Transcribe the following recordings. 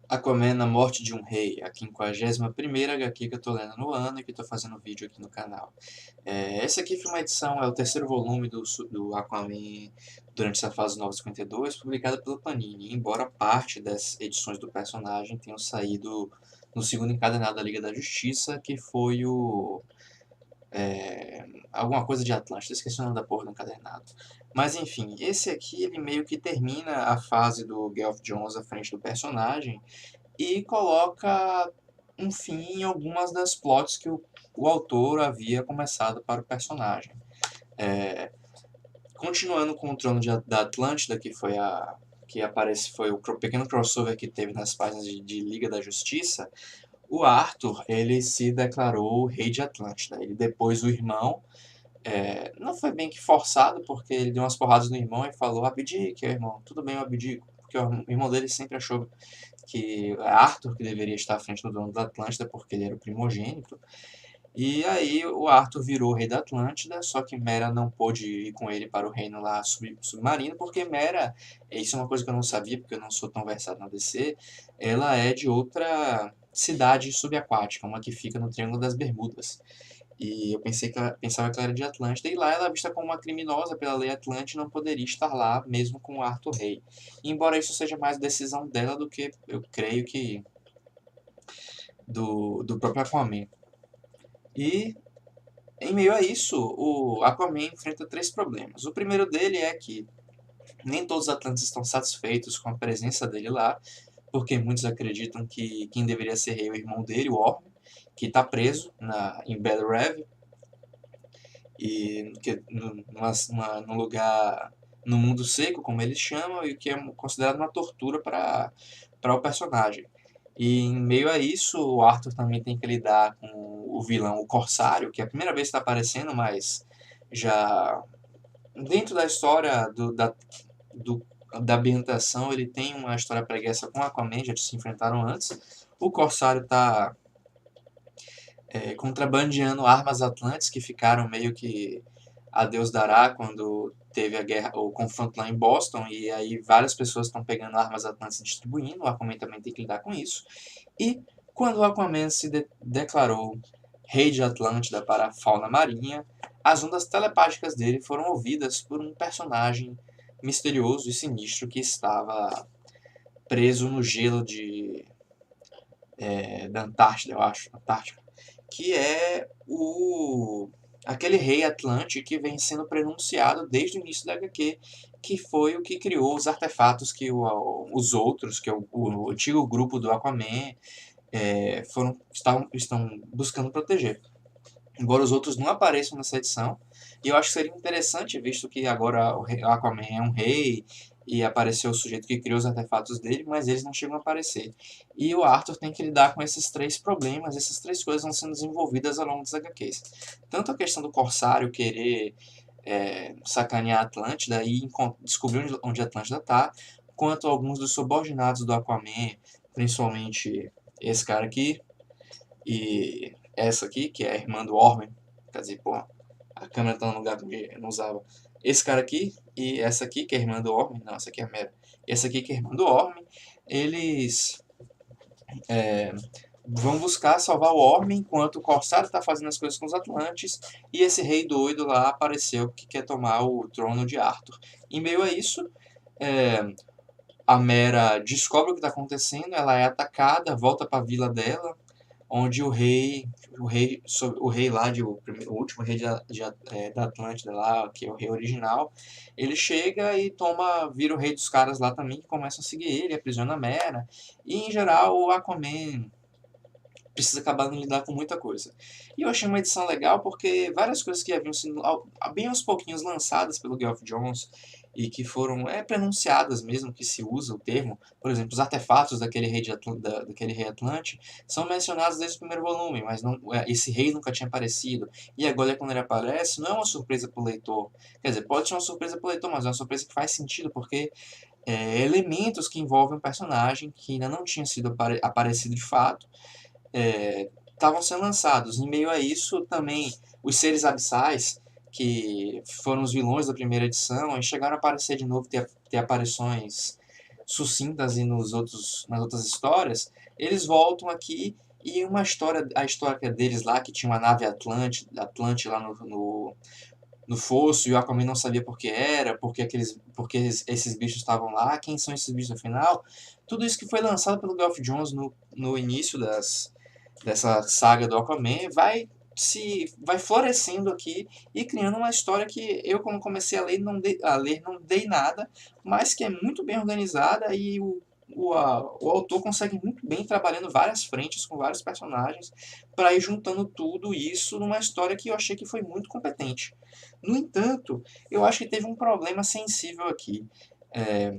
Aquaman, A Morte de um Rei, a 51ª HQ que eu tô lendo no ano e que tô fazendo vídeo aqui no canal. Essa aqui foi uma edição, é o terceiro volume do Aquaman durante essa fase 952, publicada pela Panini, embora parte das edições do personagem tenham saído no segundo encadernado da Liga da Justiça, que foi alguma coisa de Atlântida, esqueci o nome da porra do encadernado. Mas enfim, esse aqui ele meio que termina a fase do Geoff Johns à frente do personagem, e coloca um fim em algumas das plots que o autor havia começado para o personagem. É, Continuando com o Trono da Atlântida, que foi foi o pequeno crossover que teve nas páginas de Liga da Justiça, o Arthur ele se declarou rei de Atlântida. Ele depois o irmão, não foi bem que forçado, porque ele deu umas porradas no irmão e falou: abdique, irmão, tudo bem, eu abdico. Porque o irmão dele sempre achou que é Arthur que deveria estar à frente do dono da Atlântida, porque ele era o primogênito. E aí o Arthur virou rei da Atlântida, só que Mera não pôde ir com ele para o reino lá submarino, porque Mera, isso é uma coisa que eu não sabia, porque eu não sou tão versado na DC, ela é de outra cidade subaquática, uma que fica no Triângulo das Bermudas. E eu pensava que ela era de Atlântida, e lá ela é vista como uma criminosa pela lei Atlântica e não poderia estar lá, mesmo com o Arthur Rei. Embora isso seja mais decisão dela do que, eu creio que, do próprio Aquaman. E, em meio a isso, o Aquaman enfrenta três problemas. O primeiro dele é que nem todos os Atlantes estão satisfeitos com a presença dele lá, porque muitos acreditam que quem deveria ser rei é o irmão dele, o Orm, que está preso em Bel Rev, e que, num lugar no mundo seco, como eles chamam, e que é considerado uma tortura para o personagem. E em meio a isso, o Arthur também tem que lidar com o vilão, o Corsário, que é a primeira vez que está aparecendo, mas já dentro da história do, da ambientação, ele tem uma história pregressa com Aquaman, já se enfrentaram antes. O Corsário está contrabandeando armas atlantes que ficaram meio que a Deus dará quando teve a guerra, o confronto lá em Boston, e aí várias pessoas estão pegando armas atlantes e distribuindo. O Aquaman também tem que lidar com isso. E quando o Aquaman se declarou rei de Atlântida para a fauna marinha, as ondas telepáticas dele foram ouvidas por um personagem misterioso e sinistro que estava preso no gelo da Antártida, eu acho, Antártica, que é aquele rei Atlante que vem sendo pronunciado desde o início da HQ, que foi o que criou os artefatos que os outros, que é o antigo grupo do Aquaman, estão buscando proteger. Embora os outros não apareçam nessa edição, e eu acho que seria interessante, visto que agora o Aquaman é um rei e apareceu o sujeito que criou os artefatos dele, mas eles não chegam a aparecer. E o Arthur tem que lidar com esses três problemas, essas três coisas vão sendo desenvolvidas ao longo das HQs. Tanto a questão do Corsário querer sacanear a Atlântida e descobrir onde a Atlântida está, quanto alguns dos subordinados do Aquaman, principalmente esse cara aqui, e essa aqui, que é a irmã do Ormen, quer dizer, pô, a câmera tá no lugar que eu não usava. Esse cara aqui e essa aqui, que é a irmã do Ormen, não, essa aqui é a Mera. E essa aqui, que é a irmã do Ormen, eles vão buscar salvar o Ormen enquanto o Corsário tá fazendo as coisas com os Atlantes e esse rei doido lá apareceu que quer tomar o trono de Arthur. Em meio a isso, é, a Mera descobre o que está acontecendo, ela é atacada, volta para a vila dela, onde o rei lá, o último rei da Atlântida lá, que é o rei original, ele chega e vira o rei dos caras lá também, que começam a seguir ele, aprisiona a Mera, e em geral o Aquaman precisa acabar de lidar com muita coisa. E eu achei uma edição legal porque várias coisas que haviam sido bem aos pouquinhos lançadas pelo Geoff Johns e que foram pronunciadas mesmo, que se usa o termo, por exemplo, os artefatos daquele rei Atlante são mencionados desde o primeiro volume, mas esse rei nunca tinha aparecido. E agora quando ele aparece, não é uma surpresa para o leitor. Quer dizer, pode ser uma surpresa para o leitor, mas é uma surpresa que faz sentido, porque elementos que envolvem um personagem que ainda não tinha sido aparecido de fato estavam sendo lançados. Em meio a isso, também os seres abissais, que foram os vilões da primeira edição, chegaram a aparecer de novo, ter aparições sucintas e nas outras histórias, eles voltam aqui e uma história, a história deles lá, que tinha uma nave Atlante lá no fosso e o Aquaman não sabia por que era, porque esses bichos estavam lá, quem são esses bichos afinal. Tudo isso que foi lançado pelo Geoff Johns no início dessa saga do Aquaman vai florescendo aqui e criando uma história que eu, quando comecei a ler, não dei nada, mas que é muito bem organizada e o autor consegue muito bem trabalhando várias frentes com vários personagens para ir juntando tudo isso numa história que eu achei que foi muito competente. No entanto, eu acho que teve um problema sensível aqui. É,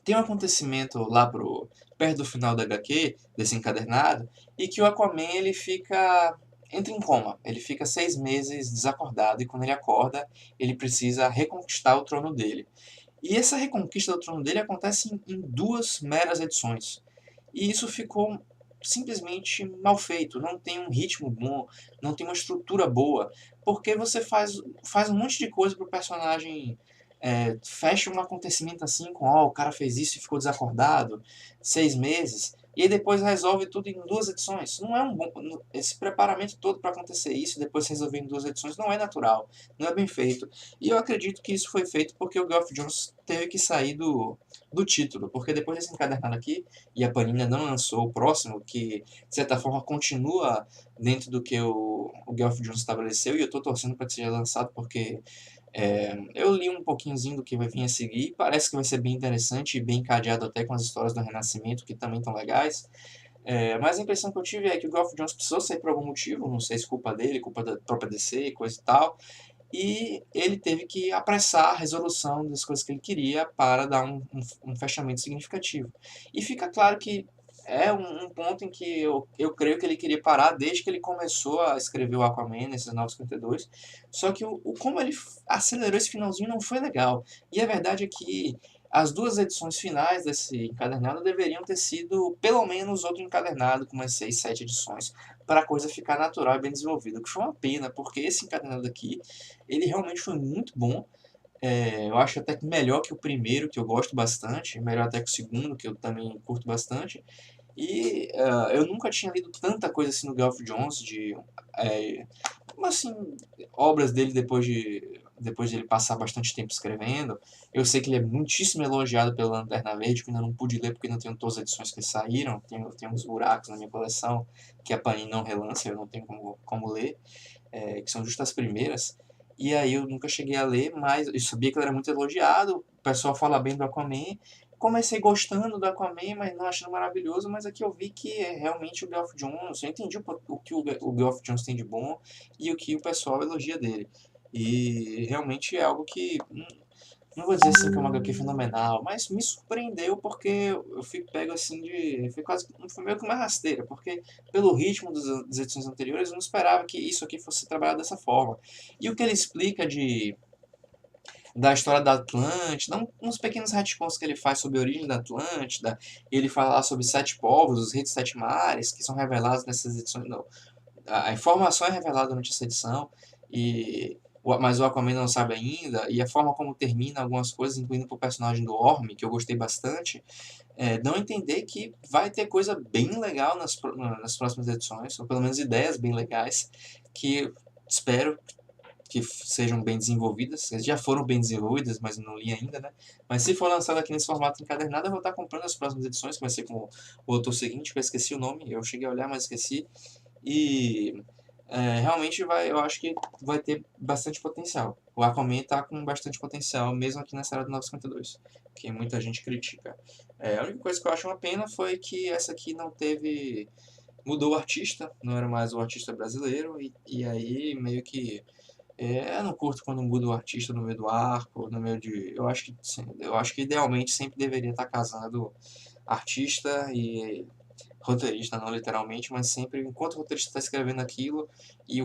tem um acontecimento lá perto do final da HQ, desse encadernado, e que o Aquaman entra em coma. Ele fica 6 meses desacordado e quando ele acorda, ele precisa reconquistar o trono dele. E essa reconquista do trono dele acontece em 2 meras edições. E isso ficou simplesmente mal feito. Não tem um ritmo bom, não tem uma estrutura boa, porque você faz um monte de coisa pro personagem. Fecha um acontecimento assim com, o cara fez isso e ficou desacordado, 6 meses, e aí depois resolve tudo em 2 edições. Não é um bom. Esse preparamento todo para acontecer isso, depois resolver em 2 edições, não é natural, não é bem feito. E eu acredito que isso foi feito porque o Geoff Johns teve que sair do título, porque depois desse encadernado aqui, e a Panini não lançou o próximo, que de certa forma continua dentro do que o Geoff Johns estabeleceu, e eu estou torcendo para que seja lançado, porque eu li um pouquinhozinho do que vai vir a seguir, parece que vai ser bem interessante e bem encadeado até com as histórias do Renascimento, que também estão legais. Mas a impressão que eu tive é que o Geoff Johns precisou sair por algum motivo, não sei se culpa dele, culpa da própria DC, coisa e tal, e ele teve que apressar a resolução das coisas que ele queria para dar um fechamento significativo. E fica claro que é um ponto em que eu creio que ele queria parar desde que ele começou a escrever o Aquaman, nesses 952, só que como ele acelerou esse finalzinho não foi legal. E a verdade é que as 2 edições finais desse encadernado deveriam ter sido pelo menos outro encadernado com umas 6, 7 edições, para a coisa ficar natural e bem desenvolvida, o que foi uma pena, porque esse encadernado aqui ele realmente foi muito bom. Eu acho até que melhor que o primeiro, que eu gosto bastante, melhor até que o segundo, que eu também curto bastante. E eu nunca tinha lido tanta coisa assim no Geoff Johns, é, assim, obras dele depois de ele passar bastante tempo escrevendo. Eu sei que ele é muitíssimo elogiado pela Lanterna Verde, que eu ainda não pude ler porque não tenho todas as edições que saíram, tem uns buracos na minha coleção que a Panini não relança, eu não tenho como ler, que são justas as primeiras. E aí eu nunca cheguei a ler, mas eu sabia que ele era muito elogiado, o pessoal fala bem do Aquaman. Comecei gostando do Aquaman, mas não achando maravilhoso, mas aqui eu vi que é realmente o Geoff Johns, eu entendi o que o Geoff Johns tem de bom e o que o pessoal elogia dele. E realmente é algo que, não vou dizer assim que é uma HQ fenomenal, mas me surpreendeu porque eu fico pego assim foi meio que uma rasteira, porque pelo ritmo das edições anteriores eu não esperava que isso aqui fosse trabalhado dessa forma. E o que ele explica da história da Atlântida, uns pequenos retcons que ele faz sobre a origem da Atlântida, ele fala lá sobre 7 povos, os reis dos 7 mares, que são revelados nessas edições. Não, a informação é revelada durante essa edição, mas o Aquaman não sabe ainda, e a forma como termina algumas coisas, incluindo o personagem do Orm, que eu gostei bastante, dão a entender que vai ter coisa bem legal nas próximas edições, ou pelo menos ideias bem legais, que espero que sejam bem desenvolvidas. Eles já foram bem desenvolvidas, mas não li ainda, né? Mas se for lançado aqui nesse formato encadernado, eu vou estar comprando as próximas edições, que vai ser com o autor seguinte, que eu esqueci o nome, eu cheguei a olhar, mas esqueci. E realmente eu acho que vai ter bastante potencial. O Aquaman está com bastante potencial, mesmo aqui nessa era do 952, que muita gente critica. A única coisa que eu acho uma pena foi que essa aqui não teve. Mudou o artista, não era mais o artista brasileiro, e aí meio que eu não curto quando muda o artista no meio do arco, no meio de. Eu acho que idealmente sempre deveria estar casando artista e roteirista, não literalmente, mas sempre enquanto o roteirista está escrevendo aquilo e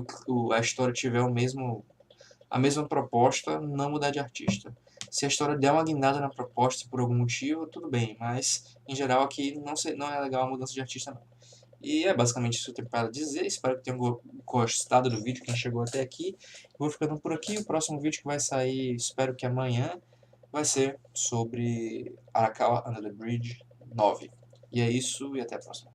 a história tiver a mesma proposta, não mudar de artista. Se a história der uma guinada na proposta por algum motivo, tudo bem, mas em geral aqui não é legal a mudança de artista não. E é basicamente isso que eu tenho para dizer. Espero que tenham gostado do vídeo, quem chegou até aqui. Vou ficando por aqui. O próximo vídeo que vai sair, espero que amanhã. vai ser sobre Arakawa Under the Bridge 9. E é isso, e até a próxima.